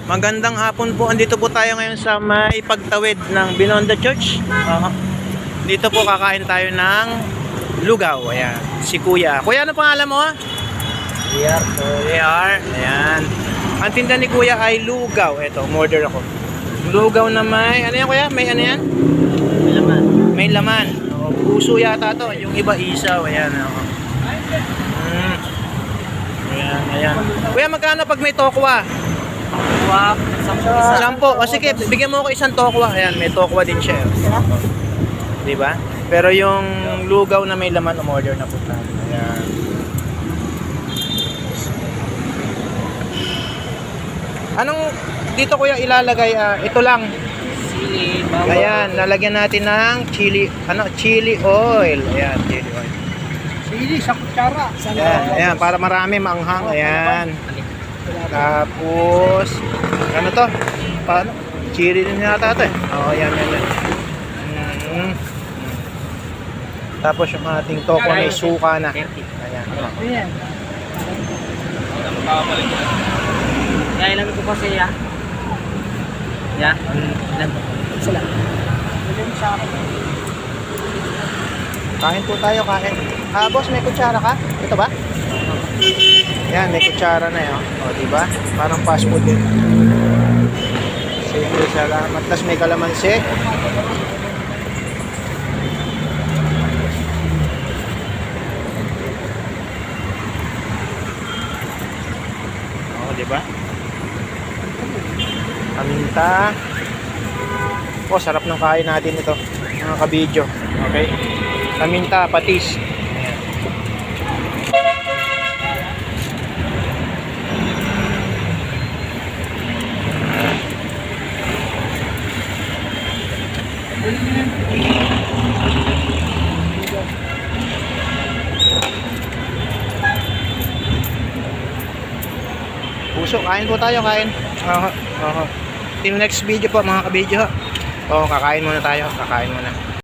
Magandang hapon po. Andito po tayo ngayon sa may pagtawid ng Binondo Church. Dito po kakain tayo ng lugaw. Ayan, si Kuya. Kuya, ano pangalan mo? JR. Ayan. Ang tinda ni Kuya ay lugaw. Ito, order ako. Lugaw na may, ano yan Kuya? May ano yan? May laman. May laman. Puso yata to. Yung iba isaw. Ayan. Ayan. Kuya, magkano pag may tokwa? Wow. Sampo. O sige, bigyan mo ako isang tokwa. Ayan, may tokwa din siya. Diba? Pero yung lugaw na may laman, umorder na po tayo. Ayan. Anong dito kuya ilalagay? Ito lang. Sili, bawang. Ayan, lalagyan natin ng chili oil. Ayan, chili oil. Sili, sa kutsara. Ayan, para marami maanghang. Ayan. Tapos, ano to? Paano? Chili din yata ito eh. Oo, yan. Tapos yung ating toko may suka na. Ayan. Ayan. Kaya ilan ko pa siya? Ya? Ilan po? Isa lang. Kain po tayo, kain. Boss, may kutsara ka? Ito ba? Yan, may kutsara na yun. O, diba? Parang fast food din. Sige, salamat. Tapos may kalamansi. O, diba? Paminta. O, sarap ng kain natin ito. Mga kabidyo. Okay? Paminta, patis. Puso, kain po tayo, kain. Till next video po mga kabidyo. Kakain muna tayo, kakain muna.